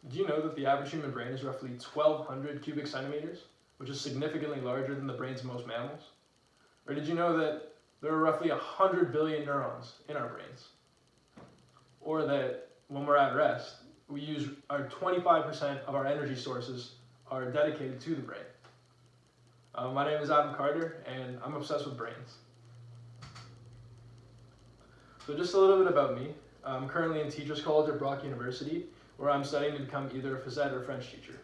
Do you know that the average human brain is roughly 1,200 cubic centimeters, which is significantly larger than the brains of most mammals? Or did you know that there are roughly 100 billion neurons in our brains? Or that when we're at rest, we use our 25% of our energy sources are dedicated to the brain. My name is Adam Carter, and I'm obsessed with brains. So just a little bit about me. I'm currently in Teachers College at Brock University, where I'm studying to become either a phys ed or French teacher.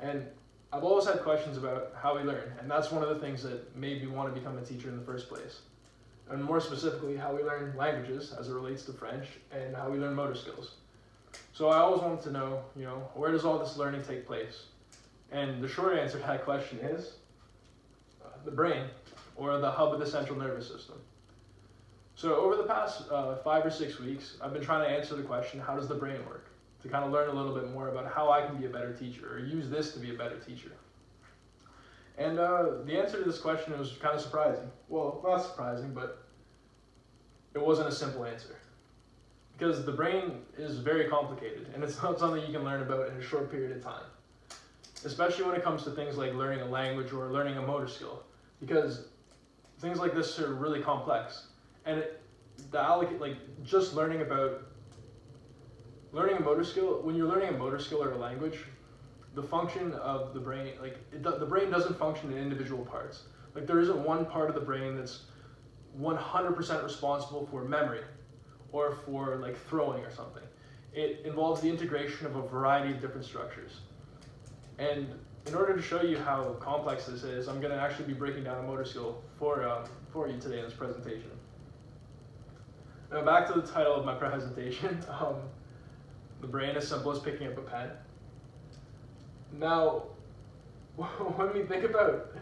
And I've always had questions about how we learn, and that's one of the things that made me want to become a teacher in the first place. And more specifically, how we learn languages as it relates to French, and how we learn motor skills. So I always wanted to know, where does all this learning take place? And the short answer to that question is the brain, or the hub of the central nervous system. So over the past 5 or 6 weeks, I've been trying to answer the question, how does the brain work? To kind of learn a little bit more about how I can be a better teacher, or use this to be a better teacher. And the answer to this question was kind of surprising. Well, not surprising, but it wasn't a simple answer. Because the brain is very complicated, and it's not something you can learn about in a short period of time. Especially when it comes to things like learning a language or learning a motor skill. Because things like this are really complex. And just learning a motor skill, when you're learning a motor skill or a language, the function of the brain, the brain doesn't function in individual parts. Like there isn't one part of the brain that's 100% responsible for memory or for like throwing or something. It involves the integration of a variety of different structures. And in order to show you how complex this is, I'm going to actually be breaking down a motor skill for you today in this presentation. Now back to the title of my presentation, the brain as simple as picking up a pen. Now, when we think about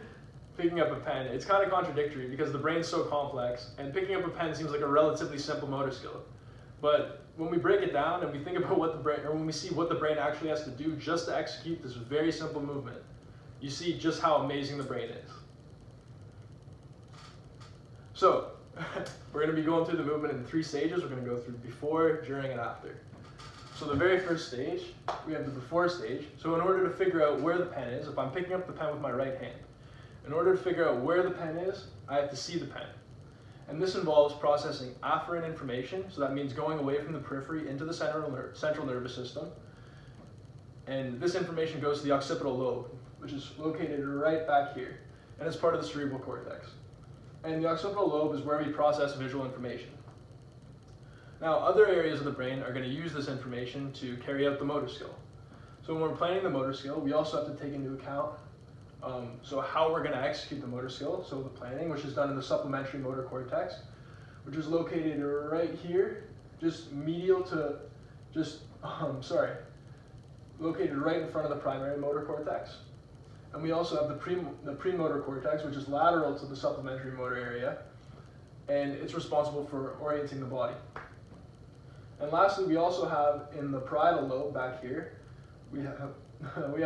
picking up a pen, it's kind of contradictory because the brain's so complex, and picking up a pen seems like a relatively simple motor skill. But when we break it down and we think about when we see what the brain actually has to do just to execute this very simple movement, you see just how amazing the brain is. So, we're going to be going through the movement in 3 stages. We're going to go through before, during, and after. So the very first stage, we have the before stage. So in order to figure out where the pen is, if I'm picking up the pen with my right hand, in order to figure out where the pen is, I have to see the pen. And this involves processing afferent information, so that means going away from the periphery into the central nervous system. And this information goes to the occipital lobe, which is located right back here, and it's part of the cerebral cortex. And the occipital lobe is where we process visual information. Now, other areas of the brain are going to use this information to carry out the motor skill. So when we're planning the motor skill, we also have to take into account how we're going to execute the motor skill. So the planning, which is done in the supplementary motor cortex, which is located right here, located right in front of the primary motor cortex. And we also have the premotor cortex, which is lateral to the supplementary motor area, and it's responsible for orienting the body. And lastly, we also have in the parietal lobe back here, we have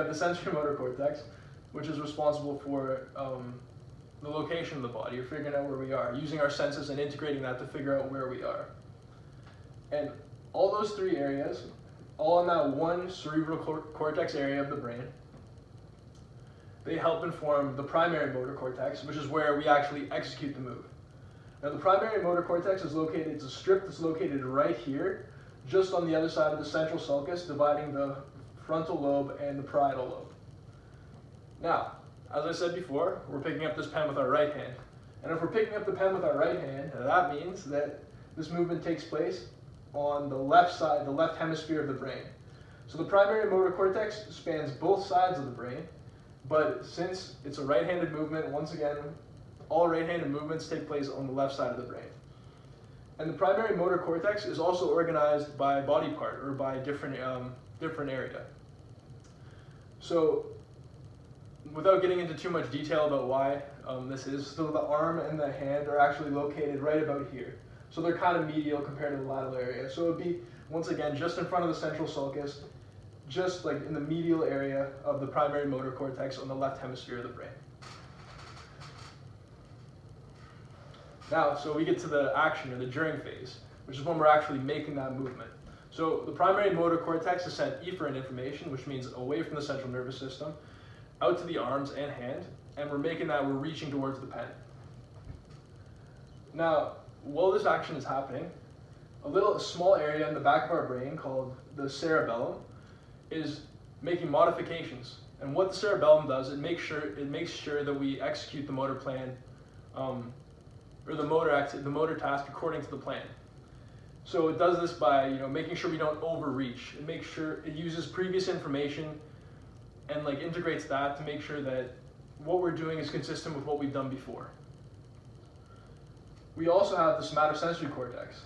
the sensory motor cortex, which is responsible for the location of the body, or figuring out where we are, using our senses and integrating that to figure out where we are. And all those 3 areas, all in that one cerebral cortex area of the brain, they help inform the primary motor cortex, which is where we actually execute the move. Now the primary motor cortex is located, it's a strip that's located right here, just on the other side of the central sulcus, dividing the frontal lobe and the parietal lobe. Now, as I said before, we're picking up this pen with our right hand. And if we're picking up the pen with our right hand, that means that this movement takes place on the left side, the left hemisphere of the brain. So the primary motor cortex spans both sides of the brain, but since it's a right-handed movement, once again, all right-handed movements take place on the left side of the brain. And the primary motor cortex is also organized by body part, or by different area. So, without getting into too much detail about why this is, so the arm and the hand are actually located right about here. So they're kind of medial compared to the lateral area. So it would be, once again, just in front of the central sulcus, just like in the medial area of the primary motor cortex on the left hemisphere of the brain. Now, so we get to the action, or the during phase, which is when we're actually making that movement. So the primary motor cortex is sent efferent information, which means away from the central nervous system, out to the arms and hand, and we're reaching towards the pen. Now, while this action is happening, a small area in the back of our brain called the cerebellum is making modifications. And what the cerebellum does, it makes sure that we execute the motor plan, or the motor task according to the plan. So it does this by making sure we don't overreach. It makes sure it uses previous information and integrates that to make sure that what we're doing is consistent with what we've done before. We also have the somatosensory cortex.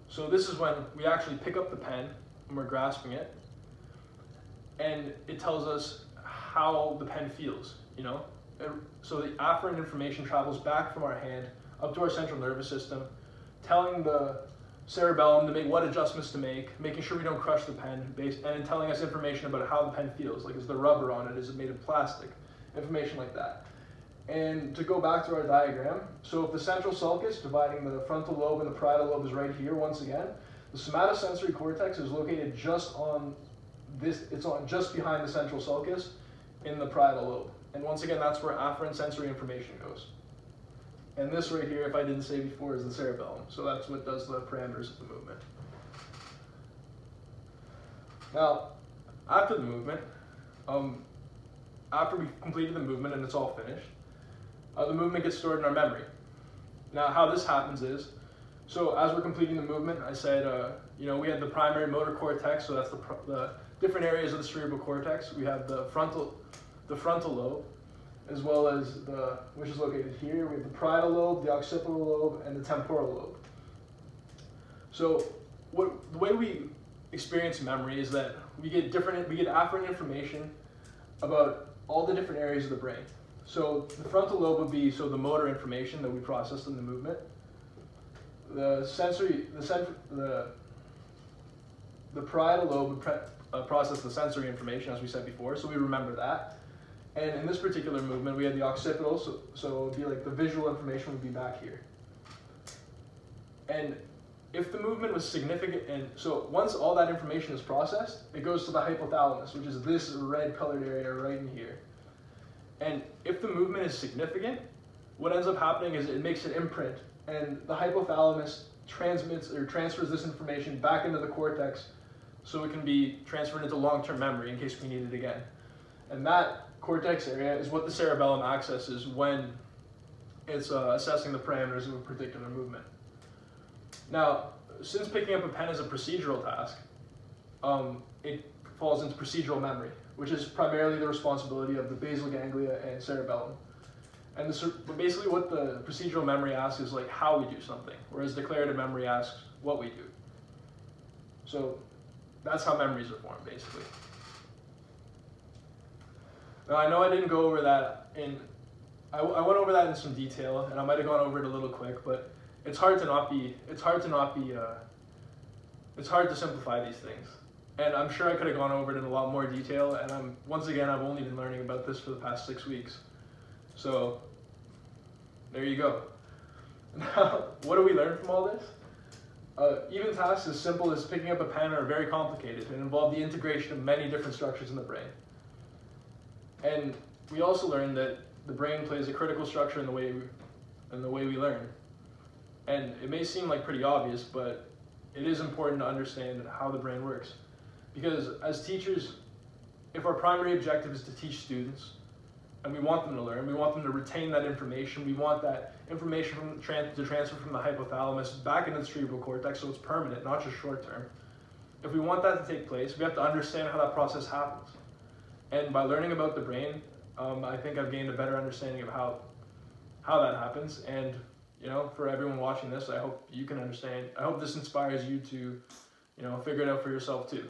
So this is when we actually pick up the pen and we're grasping it, and it tells us how the pen feels, So the afferent information travels back from our hand up to our central nervous system, telling the cerebellum to make what adjustments to make, making sure we don't crush the pen, and telling us information about how the pen feels, is there rubber on it, is it made of plastic, information like that. And to go back to our diagram, so if the central sulcus dividing the frontal lobe and the parietal lobe is right here once again, the somatosensory cortex is located just behind the central sulcus in the parietal lobe. And once again, that's where afferent sensory information goes. And this right here, if I didn't say before, is the cerebellum. So that's what does the parameters of the movement. Now, after the movement, after we've completed the movement and it's all finished, the movement gets stored in our memory. Now, how this happens is, so as we're completing the movement, I said, we had the primary motor cortex, so that's the different areas of the cerebral cortex. We have the frontal lobe, as well as which is located here. We have the parietal lobe, the occipital lobe, and the temporal lobe. So the way we experience memory is that we get afferent information about all the different areas of the brain. So the frontal lobe would be the motor information that we processed in the movement. The parietal lobe would process the sensory information, as we said before, so we remember that. And in this particular movement, we had the occipital, so it would be the visual information would be back here. And if the movement was significant, and so once all that information is processed, it goes to the hypothalamus, which is this red colored area right in here. And if the movement is significant, what ends up happening is it makes an imprint, and the hypothalamus transfers this information back into the cortex so it can be transferred into long-term memory in case we need it again. And that cortex area is what the cerebellum accesses when it's assessing the parameters of a particular movement. Now, since picking up a pen is a procedural task, it falls into procedural memory, which is primarily the responsibility of the basal ganglia and cerebellum. And basically what the procedural memory asks is how we do something, whereas declarative memory asks what we do. So that's how memories are formed, basically. Now, I know I didn't go over that I went over that in some detail, and I might have gone over it a little quick, but it's hard to simplify these things. And I'm sure I could have gone over it in a lot more detail, and I've only been learning about this for the past 6 weeks. So, there you go. Now, what do we learn from all this? Even tasks as simple as picking up a pen are very complicated and involve the integration of many different structures in the brain. And we also learned that the brain plays a critical structure in the way we learn. And it may seem pretty obvious, but it is important to understand how the brain works. Because as teachers, if our primary objective is to teach students, and we want them to learn, we want them to retain that information, we want that information to transfer from the hypothalamus back into the cerebral cortex so it's permanent, not just short term. If we want that to take place, we have to understand how that process happens. And by learning about the brain, I think I've gained a better understanding of how that happens. And for everyone watching this, I hope you can understand. I hope this inspires you to figure it out for yourself too.